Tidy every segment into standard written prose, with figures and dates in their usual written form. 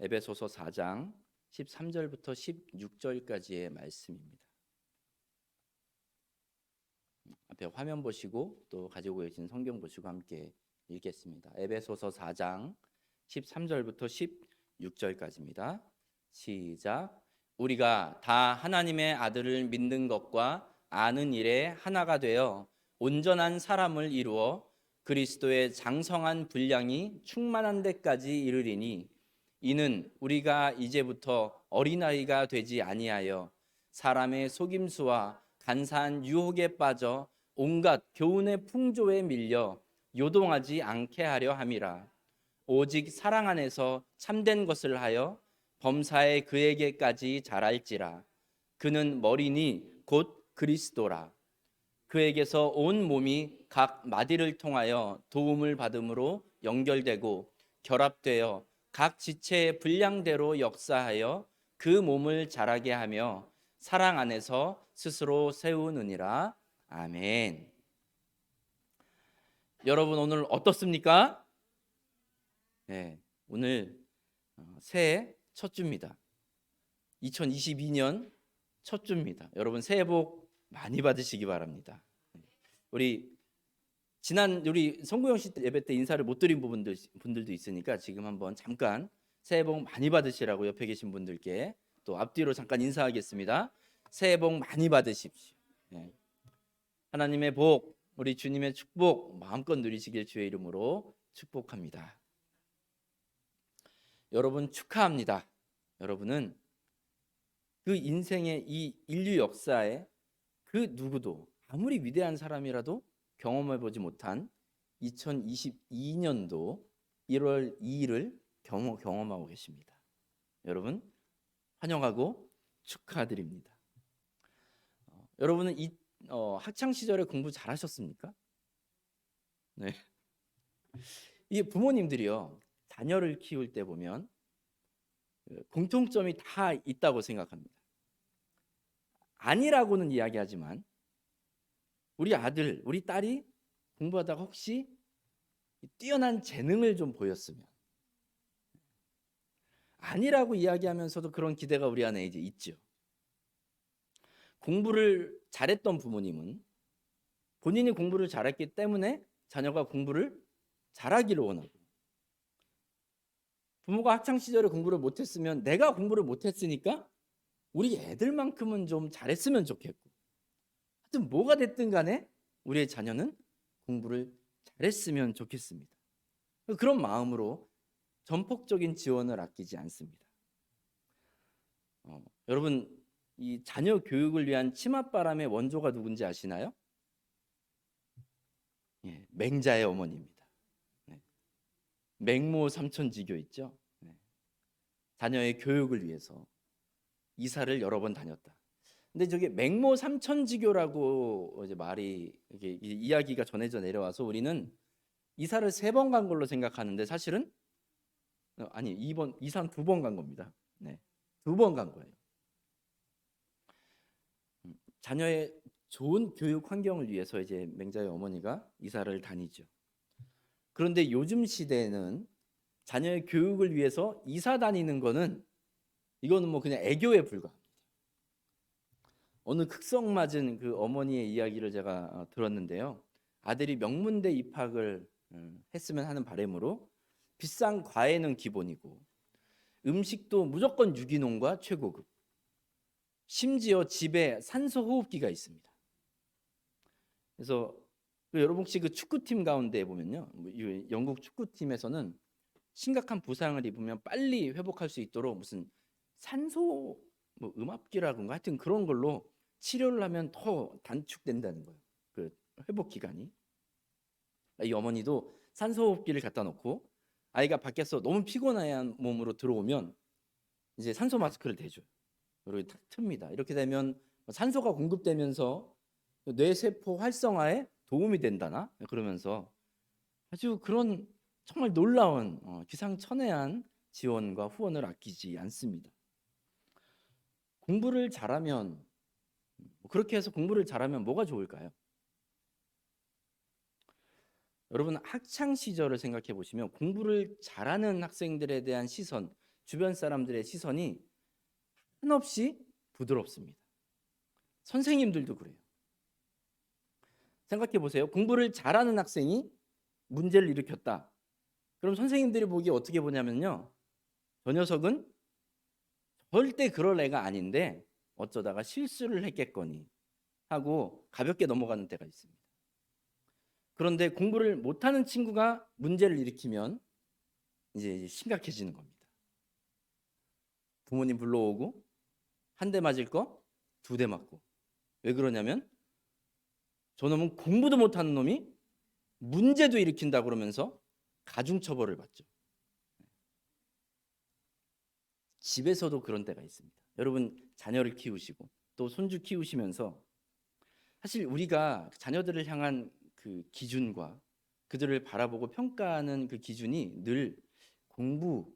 에베소서 4장 13절부터 16절까지의 말씀입니다. 앞에 화면 보시고 또 가지고 계신 성경 보시고 함께 읽겠습니다. 에베소서 4장 13절부터 16절까지입니다. 시작. 우리가 다 하나님의 아들을 믿는 것과 아는 일에 하나가 되어 온전한 사람을 이루어 그리스도의 장성한 분량이 충만한 데까지 이르리니 이는 우리가 이제부터 어린아이가 되지 아니하여 사람의 속임수와 간사한 유혹에 빠져 온갖 교훈의 풍조에 밀려 요동하지 않게 하려 함이라. 오직 사랑 안에서 참된 것을 하여 범사에 그에게까지 자랄지라. 그는 머리니 곧 그리스도라. 그에게서 온 몸이 각 마디를 통하여 도움을 받음으로 연결되고 결합되어 각 지체의 분량대로 역사하여 그 몸을 자라게 하며 사랑 안에서 스스로 세우느니라. 아멘. 여러분 오늘 어떻습니까? 네, 오늘 새해 첫 주입니다. 2022년 첫 주입니다. 여러분 새해 복 많이 받으시기 바랍니다. 우리 송구영 씨 예배 때 인사를 못 드린 분들도 있으니까 지금 한번 잠깐 새해 복 많이 받으시라고 옆에 계신 분들께 또 앞뒤로 잠깐 인사하겠습니다. 새해 복 많이 받으십시오. 네. 하나님의 복, 우리 주님의 축복 마음껏 누리시길 주의 이름으로 축복합니다. 여러분 축하합니다. 여러분은 그 인생의 이 인류 역사에 그 누구도 아무리 위대한 사람이라도 경험해보지 못한 2022년도 1월 2일을 경험하고 계십니다. 여러분 환영하고 축하드립니다. 여러분은 학창 시절에 공부 잘하셨습니까? 네. 이 부모님들이요 자녀를 키울 때 보면 공통점이 다 있다고 생각합니다. 아니라고는 이야기하지만 우리 아들, 우리 딸이 공부하다가 혹시 뛰어난 재능을 좀 보였으면 아니라고 이야기하면서도 그런 기대가 우리 안에 이제 있죠. 공부를 잘했던 부모님은 본인이 공부를 잘했기 때문에 자녀가 공부를 잘하기를 원하고 부모가 학창시절에 공부를 못했으면 내가 공부를 못했으니까 우리 애들만큼은 좀 잘했으면 좋겠고 하여튼 뭐가 됐든 간에 우리의 자녀는 공부를 잘했으면 좋겠습니다. 그런 마음으로 전폭적인 지원을 아끼지 않습니다. 여러분 이 자녀 교육을 위한 치맛바람의 원조가 누군지 아시나요? 예, 맹자의 어머니입니다. 네. 맹모 삼천지교 있죠? 네. 자녀의 교육을 위해서 이사를 여러 번 다녔다. 근데 저게 맹모 삼천지교라고 이제 말이 이게 이야기가 전해져 내려와서 우리는 이사를 3번 간 걸로 생각하는데 사실은 아니 이사는 2번 간 겁니다. 네, 2번 간 거예요. 자녀의 좋은 교육 환경을 위해서 이제 맹자의 어머니가 이사를 다니죠. 그런데 요즘 시대에는 자녀의 교육을 위해서 이사 다니는 거는 이거는 뭐 그냥 애교에 불과합니다. 어느 극성 맞은 그 어머니의 이야기를 제가 들었는데요. 아들이 명문대 입학을 했으면 하는 바람으로 비싼 과외는 기본이고 음식도 무조건 유기농과 최고급. 심지어 집에 산소 호흡기가 있습니다. 그래서 여러분 혹시 그 축구팀 가운데 보면요, 영국 축구팀에서는 심각한 부상을 입으면 빨리 회복할 수 있도록 무슨 산소 음압기라든가 하여튼 그런 걸로 치료를 하면 더 단축된다는 거예요. 그 회복 기간이. 이 어머니도 산소 호흡기를 갖다 놓고 아이가 밖에서 너무 피곤한 몸으로 들어오면 이제 산소 마스크를 대줘요. 그리고 탁 틉니다. 이렇게 되면 산소가 공급되면서 뇌세포 활성화에 도움이 된다나 그러면서 아주 그런 정말 놀라운 기상천외한 지원과 후원을 아끼지 않습니다. 공부를 잘하면 그렇게 해서 공부를 잘하면 뭐가 좋을까요? 여러분 학창 시절을 생각해 보시면 공부를 잘하는 학생들에 대한 시선 주변 사람들의 시선이 한없이 부드럽습니다. 선생님들도 그래요. 생각해 보세요. 공부를 잘하는 학생이 문제를 일으켰다. 그럼 선생님들이 보기에 어떻게 보냐면요. 저 녀석은 절대 그럴 애가 아닌데 어쩌다가 실수를 했겠거니 하고 가볍게 넘어가는 때가 있습니다. 그런데 공부를 못하는 친구가 문제를 일으키면 이제 심각해지는 겁니다. 부모님 불러오고 한 대 맞을 거 2대 맞고. 왜 그러냐면 저놈은 공부도 못하는 놈이 문제도 일으킨다 그러면서 가중처벌을 받죠. 집에서도 그런 때가 있습니다. 여러분 자녀를 키우시고 또 손주 키우시면서 사실 우리가 자녀들을 향한 그 기준과 그들을 바라보고 평가하는 그 기준이 늘 공부,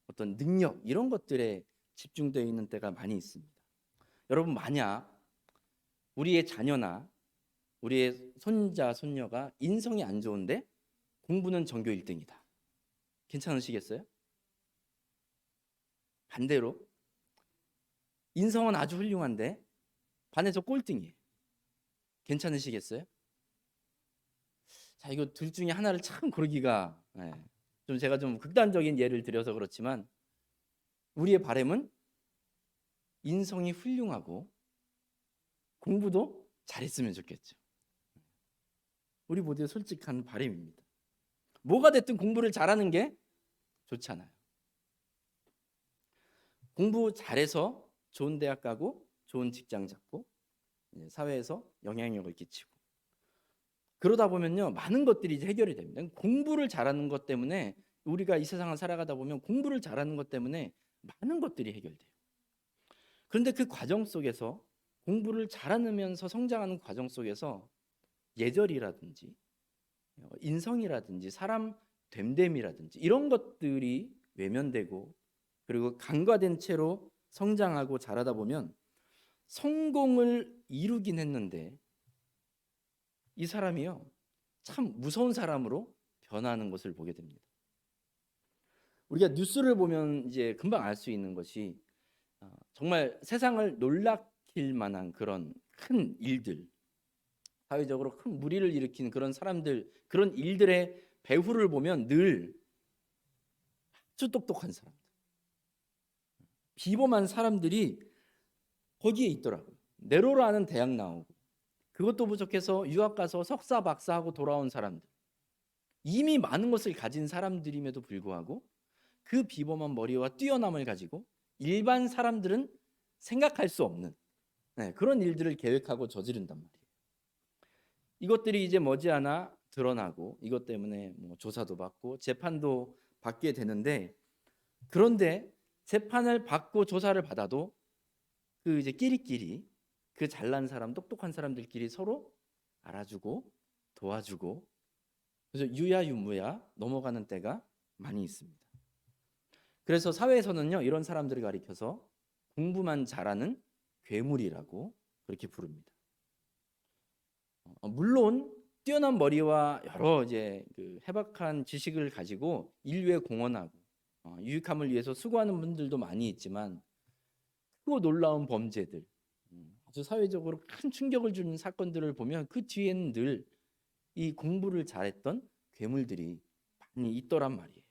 어떤 능력 이런 것들에 집중되어 있는 때가 많이 있습니다. 여러분 만약 우리의 자녀나 우리의 손자, 손녀가 인성이 안 좋은데 공부는 전교 1등이다. 괜찮으시겠어요? 반대로 인성은 아주 훌륭한데 반에서 꼴등이에요. 괜찮으시겠어요? 자, 이거 둘 중에 하나를 참 고르기가 좀 제가 좀 극단적인 예를 들어서 그렇지만 우리의 바람은 인성이 훌륭하고 공부도 잘했으면 좋겠죠. 우리 모두의 솔직한 바람입니다. 뭐가 됐든 공부를 잘하는 게 좋잖아요. 공부 잘해서 좋은 대학 가고 좋은 직장 잡고 사회에서 영향력을 끼치고 그러다 보면요 많은 것들이 이제 해결이 됩니다. 공부를 잘하는 것 때문에 우리가 이 세상을 살아가다 보면 공부를 잘하는 것 때문에 많은 것들이 해결돼요. 그런데 그 과정 속에서 공부를 잘하면서 성장하는 과정 속에서 예절이라든지 인성이라든지 사람 됨됨이라든지 이런 것들이 외면되고 그리고 간과된 채로 성장하고 자라다 보면 성공을 이루긴 했는데 이 사람이요 참 무서운 사람으로 변하는 것을 보게 됩니다. 우리가 뉴스를 보면 이제 금방 알 수 있는 것이 정말 세상을 놀라킬 만한 그런 큰 일들, 사회적으로 큰 무리를 일으킨 그런 사람들, 그런 일들의 배후를 보면 늘 아주 똑똑한 사람들, 비범한 사람들이 거기에 있더라고요. 네로라는 대학 나오고 그것도 부족해서 유학 가서 석사 박사하고 돌아온 사람들, 이미 많은 것을 가진 사람들임에도 불구하고 그 비범한 머리와 뛰어남을 가지고 일반 사람들은 생각할 수 없는 그런 일들을 계획하고 저지른단 말이에요. 이것들이 이제 머지않아 드러나고 이것 때문에 뭐 조사도 받고 재판도 받게 되는데 그런데 재판을 받고 조사를 받아도 그 이제 끼리끼리 그 잘난 사람, 똑똑한 사람들끼리 서로 알아주고 도와주고 그래서 유야유무야 넘어가는 때가 많이 있습니다. 그래서 사회에서는요 이런 사람들을 가리켜서 공부만 잘하는 괴물이라고 그렇게 부릅니다. 물론 뛰어난 머리와 여러 이제 그 해박한 지식을 가지고 인류에 공헌하고 유익함을 위해서 수고하는 분들도 많이 있지만 크고 놀라운 범죄들, 아주 사회적으로 큰 충격을 주는 사건들을 보면 그 뒤에는 늘 이 공부를 잘했던 괴물들이 많이 있더란 말이에요.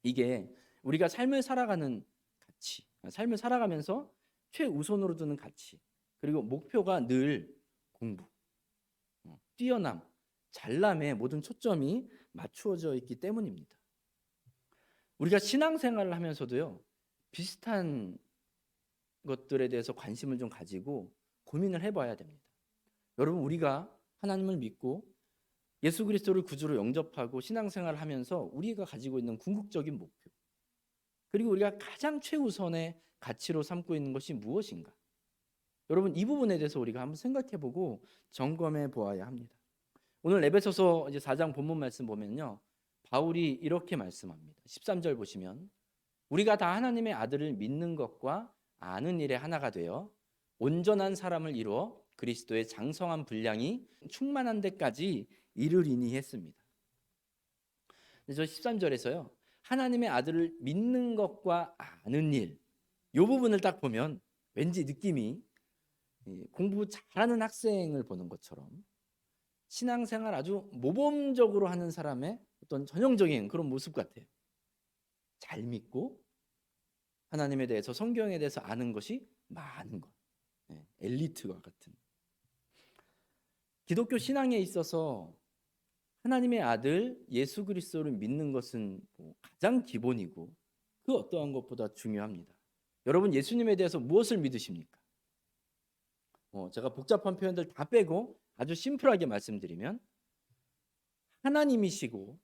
이게 우리가 삶을 살아가는 가치, 삶을 살아가면서 최우선으로 두는 가치, 그리고 목표가 늘 공부, 뛰어남, 잘남에 모든 초점이 맞추어져 있기 때문입니다. 우리가 신앙생활을 하면서도요 비슷한 것들에 대해서 관심을 좀 가지고 고민을 해봐야 됩니다. 여러분 우리가 하나님을 믿고 예수 그리스도를 구주로 영접하고 신앙생활을 하면서 우리가 가지고 있는 궁극적인 목표 그리고 우리가 가장 최우선의 가치로 삼고 있는 것이 무엇인가? 여러분 이 부분에 대해서 우리가 한번 생각해보고 점검해 보아야 합니다. 오늘 에베소서 이제 4장 본문 말씀 보면요 바울이 이렇게 말씀합니다. 13절 보시면 우리가 다 하나님의 아들을 믿는 것과 아는 일에 하나가 되어 온전한 사람을 이루어 그리스도의 장성한 분량이 충만한 데까지 이르리니 했습니다. 저 13절에서요 하나님의 아들을 믿는 것과 아는 일, 이 부분을 딱 보면 왠지 느낌이 공부 잘하는 학생을 보는 것처럼 신앙생활 아주 모범적으로 하는 사람의 어떤 전형적인 그런 모습 같아요. 잘 믿고 하나님에 대해서, 성경에 대해서 아는 것이 많은 것. 엘리트와 같은. 기독교 신앙에 있어서 하나님의 아들 예수 그리스도를 믿는 것은 가장 기본이고 그 어떠한 것보다 중요합니다. 여러분, 예수님에 대해서 무엇을 믿으십니까? 제가 복잡한 표현들 다 빼고 아주 심플하게 말씀드리면, 하나님이시고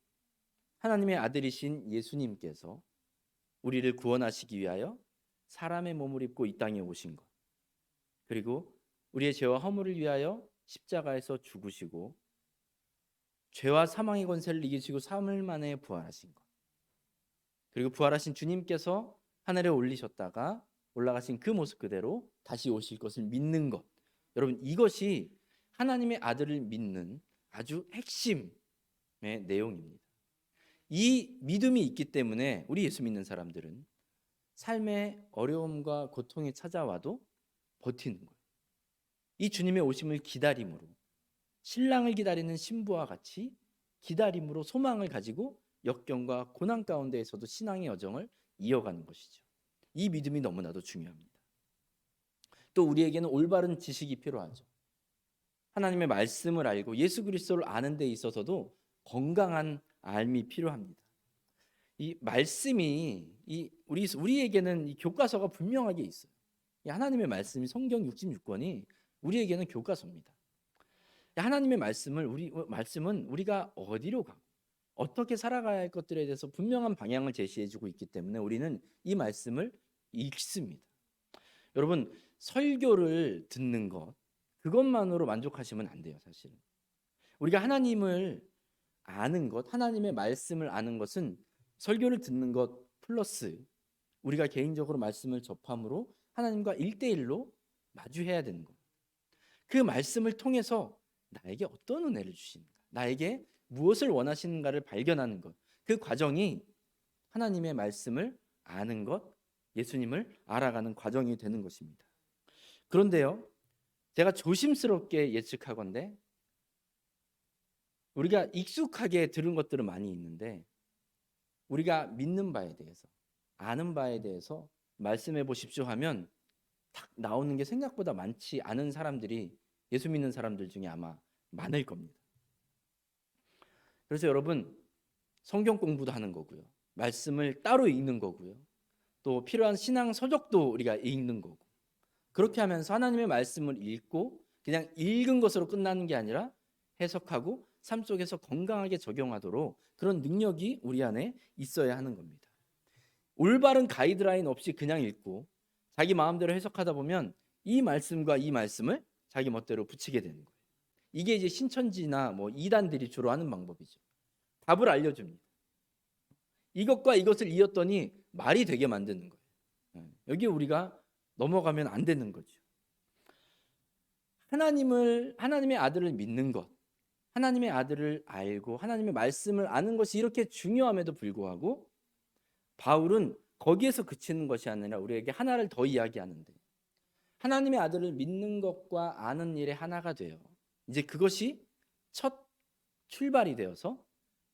하나님의 아들이신 예수님께서 우리를 구원하시기 위하여 사람의 몸을 입고 이 땅에 오신 것, 그리고 우리의 죄와 허물을 위하여 십자가에서 죽으시고 죄와 사망의 권세를 이기시고 3일 만에 부활하신 것, 그리고 부활하신 주님께서 하늘에 올라가신 그 모습 그대로 다시 오실 것을 믿는 것. 여러분, 이것이 하나님의 아들을 믿는 아주 핵심의 내용입니다. 이 믿음이 있기 때문에 우리 예수 믿는 사람들은 삶의 어려움과 고통이 찾아와도 버티는 거예요. 이 주님의 오심을 기다림으로, 신랑을 기다리는 신부와 같이 기다림으로 소망을 가지고 역경과 고난 가운데에서도 신앙의 여정을 이어가는 것이죠. 이 믿음이 너무나도 중요합니다. 또 우리에게는 올바른 지식이 필요하죠. 하나님의 말씀을 알고 예수 그리스도를 아는 데 있어서도 건강한 알미 필요합니다. 이 말씀이 우리에게는 이 교과서가 분명하게 있어요. 이 하나님의 말씀이, 성경 66권이 우리에게는 교과서입니다. 하나님의 말씀은 우리가 어디로 가고 어떻게 살아가야 할 것들에 대해서 분명한 방향을 제시해주고 있기 때문에 우리는 이 말씀을 읽습니다. 여러분, 설교를 듣는 것, 그것만으로 만족하시면 안 돼요. 사실은 우리가 하나님을 아는 것, 하나님의 말씀을 아는 것은 설교를 듣는 것 플러스 우리가 개인적으로 말씀을 접함으로 하나님과 1대1로 마주해야 되는 것. 그 말씀을 통해서 나에게 어떤 은혜를 주시는가, 나에게 무엇을 원하시는가를 발견하는 것, 그 과정이 하나님의 말씀을 아는 것, 예수님을 알아가는 과정이 되는 것입니다. 그런데요, 제가 조심스럽게 예측하건대 우리가 익숙하게 들은 것들은 많이 있는데 우리가 믿는 바에 대해서, 아는 바에 대해서 말씀해 보십시오 하면 딱 나오는 게 생각보다 많지 않은 사람들이 예수 믿는 사람들 중에 아마 많을 겁니다. 그래서 여러분, 성경 공부도 하는 거고요, 말씀을 따로 읽는 거고요, 또 필요한 신앙 서적도 우리가 읽는 거고, 그렇게 하면서 하나님의 말씀을 읽고 그냥 읽은 것으로 끝나는 게 아니라 해석하고 삶 속에서 건강하게 적용하도록 그런 능력이 우리 안에 있어야 하는 겁니다. 올바른 가이드라인 없이 그냥 읽고 자기 마음대로 해석하다 보면 이 말씀과 이 말씀을 자기 멋대로 붙이게 되는 거예요. 이게 이제 신천지나 이단들이 주로 하는 방법이죠. 답을 알려줍니다. 이것과 이것을 이었더니 말이 되게 만드는 거예요. 여기 우리가 넘어가면 안 되는 거죠. 하나님의 아들을 믿는 것, 하나님의 아들을 알고 하나님의 말씀을 아는 것이 이렇게 중요함에도 불구하고 바울은 거기에서 그치는 것이 아니라 우리에게 하나를 더 이야기하는데, 하나님의 아들을 믿는 것과 아는 일에 하나가 돼요. 이제 그것이 첫 출발이 되어서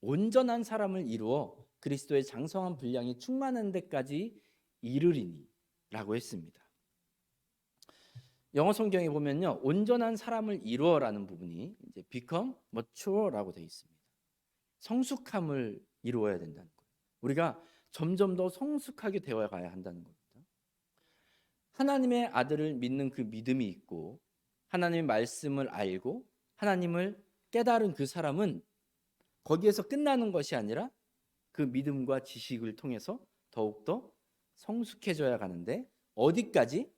온전한 사람을 이루어 그리스도의 장성한 분량이 충만한 데까지 이르리니 라고 했습니다. 영어 성경에 보면요, 온전한 사람을 이루어라는 부분이 이제 become mature라고 되어 있습니다. 성숙함을 이루어야 된다는 거예요. 우리가 점점 더 성숙하게 되어 가야 한다는 겁니다. 하나님의 아들을 믿는 그 믿음이 있고 하나님의 말씀을 알고 하나님을 깨달은 그 사람은 거기에서 끝나는 것이 아니라 그 믿음과 지식을 통해서 더욱더 성숙해져야 가는데, 어디까지?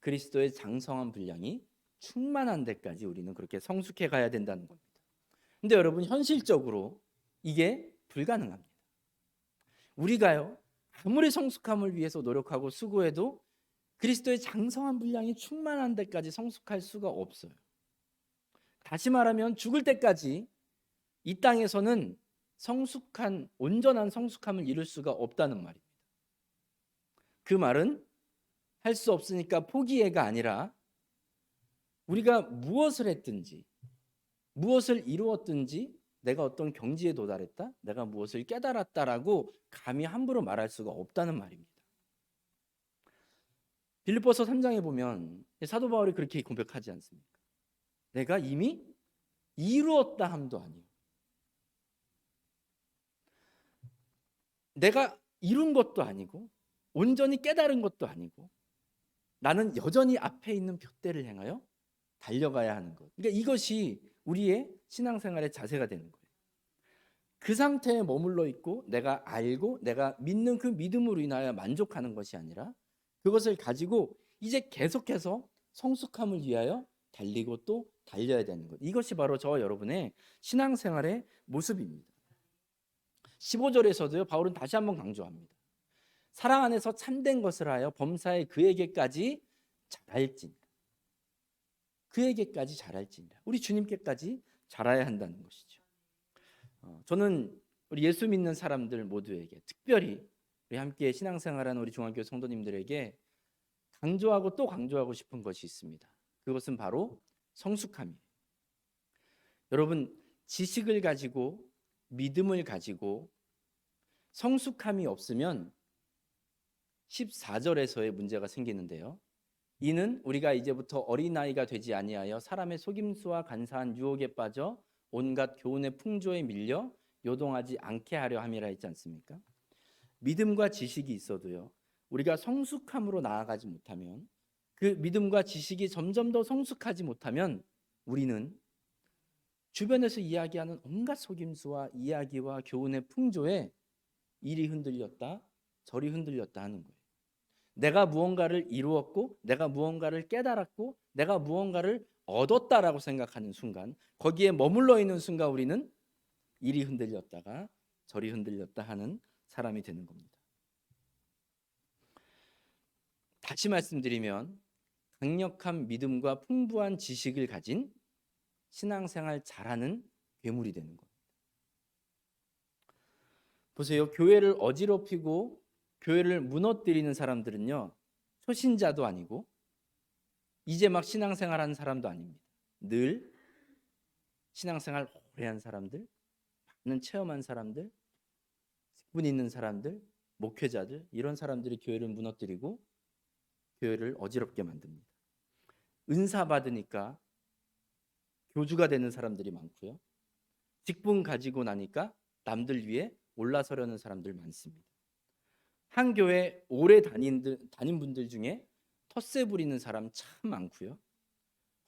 그리스도의 장성한 분량이 충만한 데까지 우리는 그렇게 성숙해 가야 된다는 겁니다. 근데 여러분, 현실적으로 이게 불가능합니다. 우리가요, 아무리 성숙함을 위해서 노력하고 수고해도 그리스도의 장성한 분량이 충만한 데까지 성숙할 수가 없어요. 다시 말하면 죽을 때까지 이 땅에서는 성숙한 온전한 성숙함을 이룰 수가 없다는 말입니다. 그 말은 할 수 없으니까 포기해가 아니라 우리가 무엇을 했든지 무엇을 이루었든지 내가 어떤 경지에 도달했다, 내가 무엇을 깨달았다라고 감히 함부로 말할 수가 없다는 말입니다. 빌립보서 3장에 보면 사도 바울이 그렇게 고백하지 않습니까? 내가 이미 이루었다 함도 아니요, 내가 이룬 것도 아니고 온전히 깨달은 것도 아니고 나는 여전히 앞에 있는 둯대를 향하여 달려가야 하는 것. 그러니까 이것이 우리의 신앙생활의 자세가 되는 거예요. 그 상태에 머물러 있고 내가 알고 내가 믿는 그 믿음으로 인하여 만족하는 것이 아니라 그것을 가지고 이제 계속해서 성숙함을 위하여 달리고 또 달려야 되는 것. 이것이 바로 저와 여러분의 신앙생활의 모습입니다. 15절에서도요, 바울은 다시 한번 강조합니다. 사랑 안에서 참된 것을 하여 범사에 그에게까지 자랄지니라. 그에게까지 자랄지니라. 우리 주님께까지 자라야 한다는 것이죠. 저는 우리 예수 믿는 사람들 모두에게, 특별히 우리 함께 신앙생활하는 우리 중앙교회 성도님들에게 강조하고 또 강조하고 싶은 것이 있습니다. 그것은 바로 성숙함이에요. 여러분, 지식을 가지고 믿음을 가지고 성숙함이 없으면 14절에서의 문제가 생기는데요. 이는 우리가 이제부터 어린아이가 되지 아니하여 사람의 속임수와 간사한 유혹에 빠져 온갖 교훈의 풍조에 밀려 요동하지 않게 하려 함이라 했지 않습니까? 믿음과 지식이 있어도요, 우리가 성숙함으로 나아가지 못하면, 그 믿음과 지식이 점점 더 성숙하지 못하면 우리는 주변에서 이야기하는 온갖 속임수와 이야기와 교훈의 풍조에 이리 흔들렸다 저리 흔들렸다 하는 거예요. 내가 무언가를 이루었고 내가 무언가를 깨달았고 내가 무언가를 얻었다라고 생각하는 순간, 거기에 머물러 있는 순간 우리는 이리 흔들렸다가 저리 흔들렸다 하는 사람이 되는 겁니다. 다시 말씀드리면 강력한 믿음과 풍부한 지식을 가진 신앙생활 잘하는 괴물이 되는 겁니다. 보세요. 교회를 어지럽히고 교회를 무너뜨리는 사람들은요, 초신자도 아니고 이제 막 신앙생활하는 사람도 아닙니다. 늘 신앙생활 오래 한 사람들, 많은 체험한 사람들, 직분 있는 사람들, 목회자들, 이런 사람들이 교회를 무너뜨리고 교회를 어지럽게 만듭니다. 은사 받으니까 교주가 되는 사람들이 많고요, 직분 가지고 나니까 남들 위에 올라서려는 사람들 많습니다. 한 교회 오래 다닌 분들 중에 텃세 부리는 사람 참 많고요,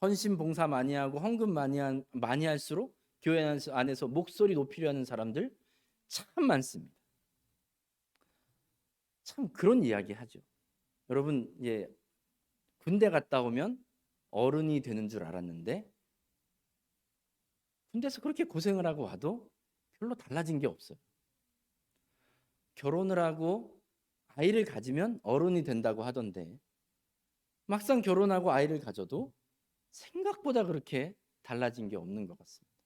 헌신 봉사 많이 하고 헌금 많이 할수록 교회 안에서 목소리 높이려 하는 사람들 참 많습니다. 참 그런 이야기 하죠. 여러분, 군대 갔다 오면 어른이 되는 줄 알았는데 군대에서 그렇게 고생을 하고 와도 별로 달라진 게 없어요. 결혼을 하고 아이를 가지면 어른이 된다고 하던데 막상 결혼하고 아이를 가져도 생각보다 그렇게 달라진 게 없는 것 같습니다.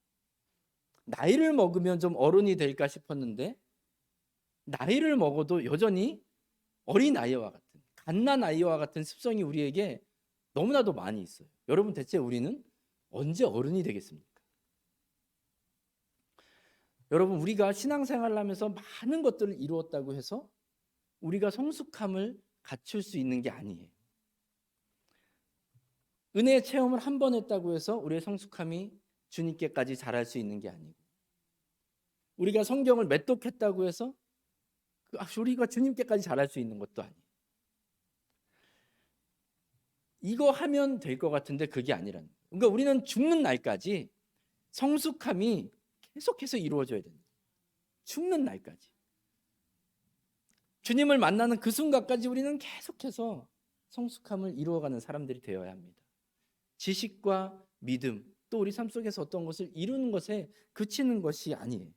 나이를 먹으면 좀 어른이 될까 싶었는데 나이를 먹어도 여전히 어린아이와 같은, 갓난아이와 같은 습성이 우리에게 너무나도 많이 있어요. 여러분, 대체 우리는 언제 어른이 되겠습니까? 여러분, 우리가 신앙생활을 하면서 많은 것들을 이루었다고 해서 우리가 성숙함을 갖출 수 있는 게 아니에요. 은혜의 체험을 한 번 했다고 해서 우리의 성숙함이 주님께까지 자랄 수 있는 게 아니고, 우리가 성경을 매독했다고 해서 우리가 주님께까지 자랄 수 있는 것도 아니에요. 이거 하면 될 것 같은데 그게 아니라는 거예요. 그러니까 우리는 죽는 날까지 성숙함이 계속해서 이루어져야 됩니다. 죽는 날까지. 주님을 만나는 그 순간까지 우리는 계속해서 성숙함을 이루어가는 사람들이 되어야 합니다. 지식과 믿음, 또 우리 삶 속에서 어떤 것을 이루는 것에 그치는 것이 아니에요.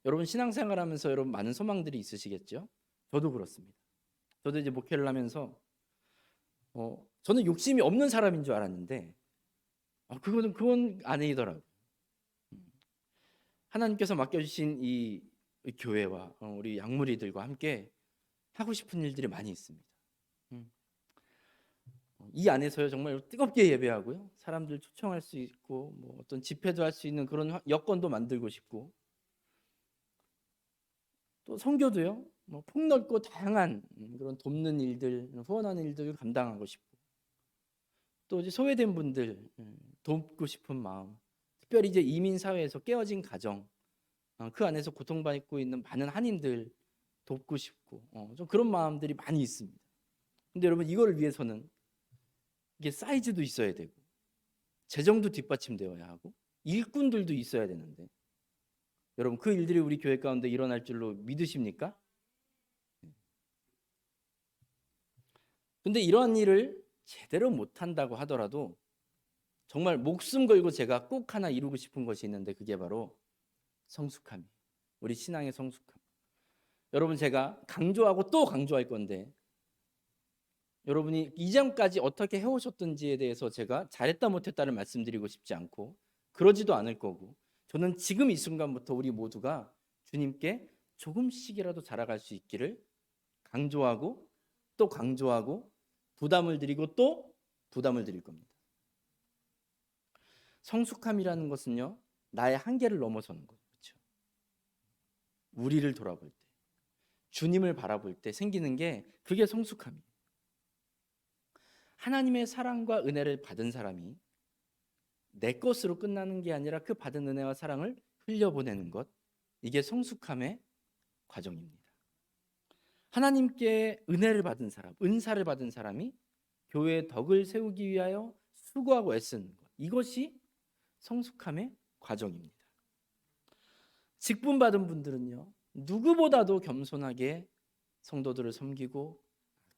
여러분, 신앙생활하면서 여러분 많은 소망들이 있으시겠죠? 저도 그렇습니다. 저도 이제 목회를 하면서 저는 욕심이 없는 사람인 줄 알았는데 그건 아니더라고요. 하나님께서 맡겨주신 이 교회와 우리 양무리들과 함께 하고 싶은 일들이 많이 있습니다. 음. 이 안에서요 정말 뜨겁게 예배하고요, 사람들 초청할 수 있고 뭐 어떤 집회도 할 수 있는 그런 여건도 만들고 싶고, 또 선교도요 뭐 폭넓고 다양한 그런 돕는 일들, 후원하는 일들을 감당하고 싶고, 또 이제 소외된 분들 돕고 싶은 마음, 특별히 이제 이민 사회에서 깨어진 가정, 그 안에서 고통받고 있는 많은 한인들 돕고 싶고, 좀 그런 마음들이 많이 있습니다. 근데 여러분, 이걸 위해서는 이게 사이즈도 있어야 되고 재정도 뒷받침되어야 하고 일꾼들도 있어야 되는데, 여러분 그 일들이 우리 교회 가운데 일어날 줄로 믿으십니까? 근데 이러한 일을 제대로 못한다고 하더라도 정말 목숨 걸고 제가 꼭 하나 이루고 싶은 것이 있는데, 그게 바로 성숙함이에요. 우리 신앙의 성숙함. 여러분, 제가 강조하고 또 강조할 건데, 여러분이 이전까지 어떻게 해오셨던지에 대해서 제가 잘했다 못했다를 말씀드리고 싶지 않고 그러지도 않을 거고, 저는 지금 이 순간부터 우리 모두가 주님께 조금씩이라도 자라갈 수 있기를 강조하고 또 강조하고 부담을 드리고 또 부담을 드릴 겁니다. 성숙함이라는 것은요, 나의 한계를 넘어서는 거죠. 그렇죠? 우리를 돌아볼 때, 주님을 바라볼 때 생기는 게, 그게 성숙함이에요. 하나님의 사랑과 은혜를 받은 사람이 내 것으로 끝나는 게 아니라 그 받은 은혜와 사랑을 흘려보내는 것, 이게 성숙함의 과정입니다. 하나님께 은혜를 받은 사람, 은사를 받은 사람이 교회의 덕을 세우기 위하여 수고하고 애쓰는 것, 이것이 성숙함의 과정입니다. 직분 받은 분들은요, 누구보다도 겸손하게 성도들을 섬기고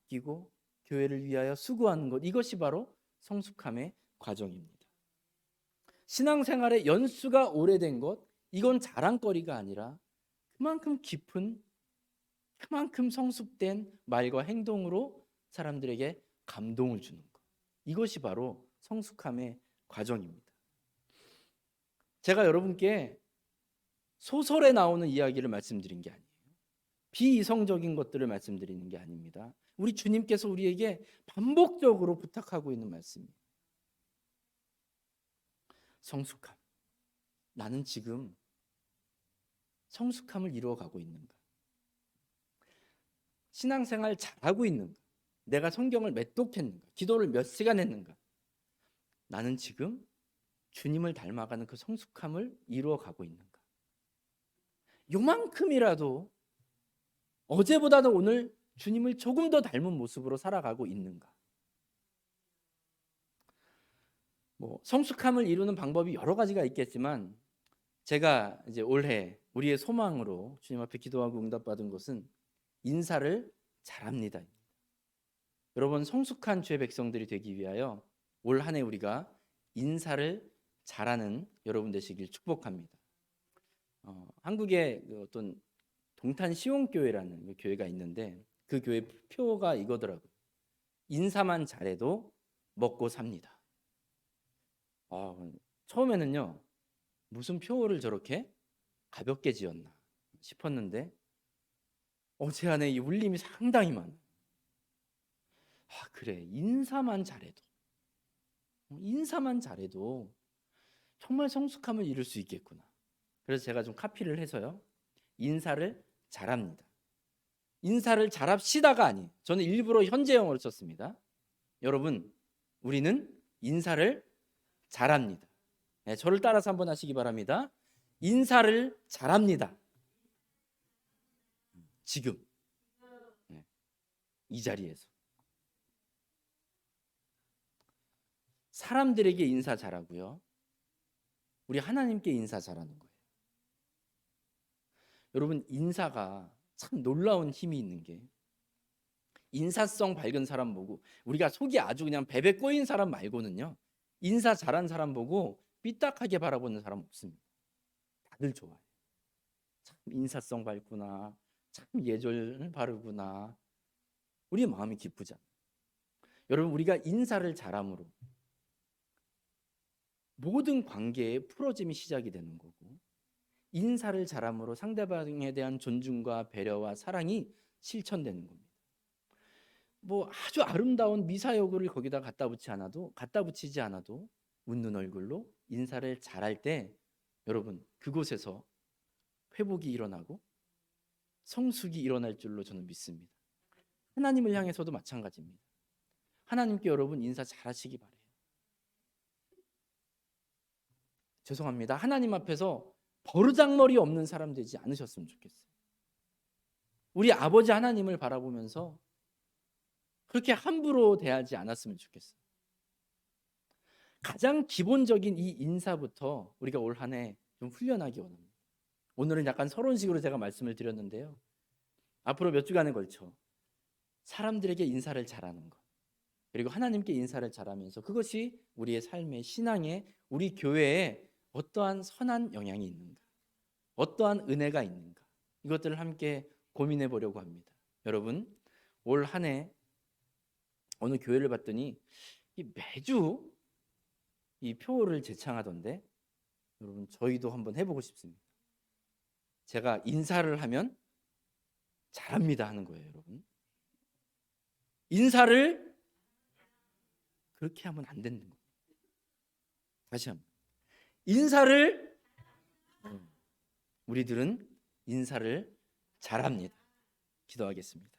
아끼고 교회를 위하여 수고하는 것, 이것이 바로 성숙함의 과정입니다. 신앙생활의 연수가 오래된 것, 이건 자랑거리가 아니라 그만큼 깊은, 그만큼 성숙된 말과 행동으로 사람들에게 감동을 주는 것, 이것이 바로 성숙함의 과정입니다. 제가 여러분께 소설에 나오는 이야기를 말씀드린 게 아니에요. 비이성적인 것들을 말씀드리는 게 아닙니다. 우리 주님께서 우리에게 반복적으로 부탁하고 있는 말씀이에요. 성숙함. 나는 지금 성숙함을 이루어가고 있는가? 신앙생활 잘하고 있는가? 내가 성경을 몇 독했는가? 기도를 몇 시간 했는가? 나는 지금 주님을 닮아가는 그 성숙함을 이루어가고 있는가? 요만큼이라도 어제보다도 오늘 주님을 조금 더 닮은 모습으로 살아가고 있는가? 뭐 성숙함을 이루는 방법이 여러 가지가 있겠지만, 제가 이제 올해 우리의 소망으로 주님 앞에 기도하고 응답받은 것은 인사를 잘합니다. 여러분, 성숙한 주의 백성들이 되기 위하여 올 한 해 우리가 인사를 잘하는 여러분 되시길 축복합니다. 한국에 어떤 동탄 시온교회라는 교회가 있는데, 그 교회 표가 이거더라고요. 인사만 잘해도 먹고 삽니다. 처음에는요, 무슨 표를 저렇게 가볍게 지었나 싶었는데, 제 안에 이 울림이 상당히 많아요. 그래, 인사만 잘해도 정말 성숙함을 이룰 수 있겠구나. 그래서 제가 좀 카피를 해서요, 인사를 잘합니다. 인사를 잘합시다가 아니에요. 저는 일부러 현재형으로 썼습니다. 여러분, 우리는 인사를 잘합니다. 네, 저를 따라서 한번 하시기 바랍니다. 인사를 잘합니다. 지금 이 자리에서 사람들에게 인사 잘하고요, 우리 하나님께 인사 잘하는 거예요. 여러분, 인사가 참 놀라운 힘이 있는 게, 인사성 밝은 사람 보고, 우리가 속이 아주 그냥 베베 꼬인 사람 말고는요, 인사 잘한 사람 보고 삐딱하게 바라보는 사람 없습니다. 다들 좋아요. 참 인사성 밝구나, 참 예절 바르구나, 우리의 마음이 기쁘잖아요. 여러분, 우리가 인사를 잘함으로 모든 관계의 풀어짐이 시작이 되는 거고, 인사를 잘함으로 상대방에 대한 존중과 배려와 사랑이 실천되는 겁니다. 뭐 아주 아름다운 미사여구를 거기다 갖다 붙이지 않아도 웃는 얼굴로 인사를 잘할 때 여러분 그곳에서 회복이 일어나고 성숙이 일어날 줄로 저는 믿습니다. 하나님을 향해서도 마찬가지입니다. 하나님께 여러분 인사 잘하시기 바래요. 죄송합니다. 하나님 앞에서 버르장머리 없는 사람 되지 않으셨으면 좋겠어요. 우리 아버지 하나님을 바라보면서 그렇게 함부로 대하지 않았으면 좋겠어요. 가장 기본적인 이 인사부터 우리가 올 한 해 좀 훈련하기 원합니다. 오늘은 약간 서론식으로 제가 말씀을 드렸는데요. 앞으로 몇 주간에 걸쳐 사람들에게 인사를 잘하는 것, 그리고 하나님께 인사를 잘하면서 그것이 우리의 삶의 신앙에, 우리 교회에 어떠한 선한 영향이 있는가, 어떠한 은혜가 있는가, 이것들을 함께 고민해 보려고 합니다. 여러분, 올 한 해 어느 교회를 봤더니 매주 이 표를 제창하던데, 여러분 저희도 한번 해보고 싶습니다. 제가 인사를 하면 잘합니다 하는 거예요. 여러분, 인사를 그렇게 하면 안 되는 거예요. 다시 한번, 인사를 우리들은 인사를 잘합니다. 기도하겠습니다.